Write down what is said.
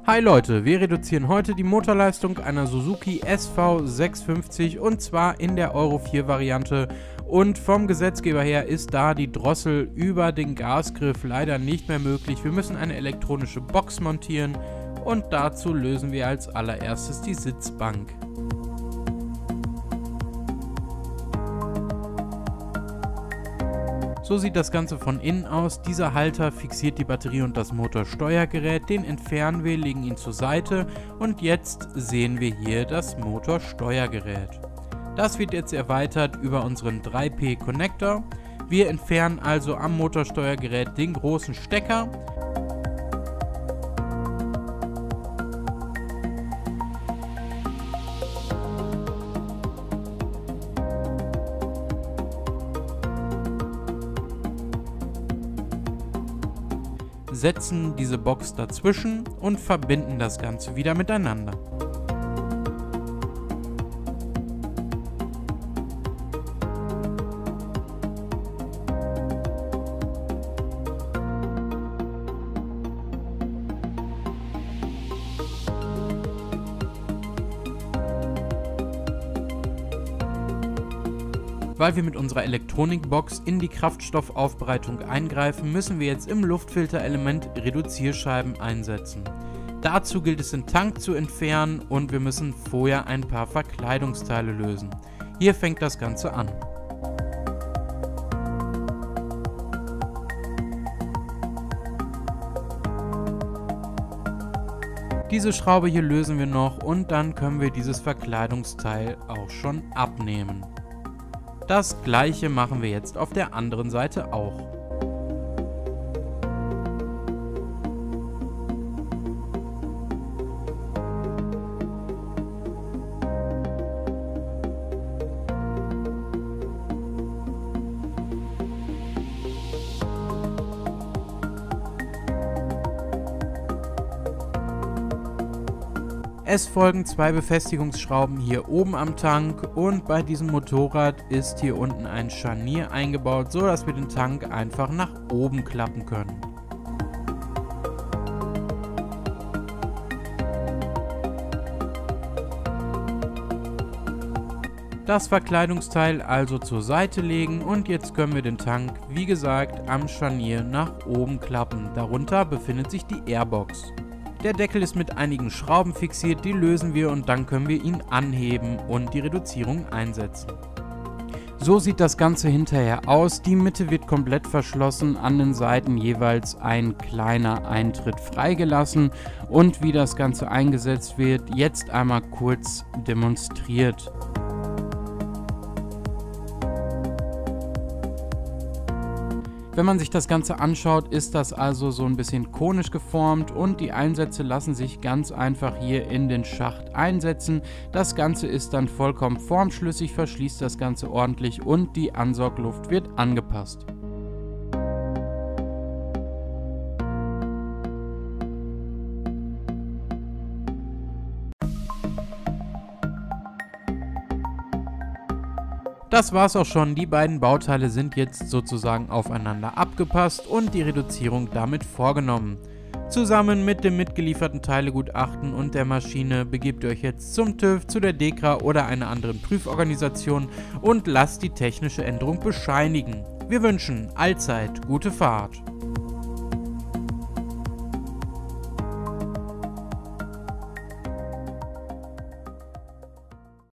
Hi Leute, wir reduzieren heute die Motorleistung einer Suzuki SV650 und zwar in der Euro 4 Variante und vom Gesetzgeber her ist da die Drossel über den Gasgriff leider nicht mehr möglich. Wir müssen eine elektronische Box montieren und dazu lösen wir als allererstes die Sitzbank. So sieht das Ganze von innen aus. Dieser Halter fixiert die Batterie und das Motorsteuergerät. Den entfernen wir, legen ihn zur Seite und jetzt sehen wir hier das Motorsteuergerät. Das wird jetzt erweitert über unseren 3P Connector. Wir entfernen also am Motorsteuergerät den großen Stecker. Setzen diese Box dazwischen und verbinden das Ganze wieder miteinander. Weil wir mit unserer Elektronikbox in die Kraftstoffaufbereitung eingreifen, müssen wir jetzt im Luftfilterelement Reduzierscheiben einsetzen. Dazu gilt es, den Tank zu entfernen und wir müssen vorher ein paar Verkleidungsteile lösen. Hier fängt das Ganze an. Diese Schraube hier lösen wir noch und dann können wir dieses Verkleidungsteil auch schon abnehmen. Das gleiche machen wir jetzt auf der anderen Seite auch. Es folgen zwei Befestigungsschrauben hier oben am Tank und bei diesem Motorrad ist hier unten ein Scharnier eingebaut, so dass wir den Tank einfach nach oben klappen können. Das Verkleidungsteil also zur Seite legen und jetzt können wir den Tank, wie gesagt, am Scharnier nach oben klappen. Darunter befindet sich die Airbox. Der Deckel ist mit einigen Schrauben fixiert, die lösen wir und dann können wir ihn anheben und die Reduzierung einsetzen. So sieht das Ganze hinterher aus. Die Mitte wird komplett verschlossen, an den Seiten jeweils ein kleiner Eintritt freigelassen und wie das Ganze eingesetzt wird, jetzt einmal kurz demonstriert. Wenn man sich das Ganze anschaut, ist das also so ein bisschen konisch geformt und die Einsätze lassen sich ganz einfach hier in den Schacht einsetzen. Das Ganze ist dann vollkommen formschlüssig, verschließt das Ganze ordentlich und die Ansaugluft wird angepasst. Das war's auch schon, die beiden Bauteile sind jetzt sozusagen aufeinander abgepasst und die Reduzierung damit vorgenommen. Zusammen mit dem mitgelieferten Teilegutachten und der Maschine begebt ihr euch jetzt zum TÜV, zu der DEKRA oder einer anderen Prüforganisation und lasst die technische Änderung bescheinigen. Wir wünschen allzeit gute Fahrt.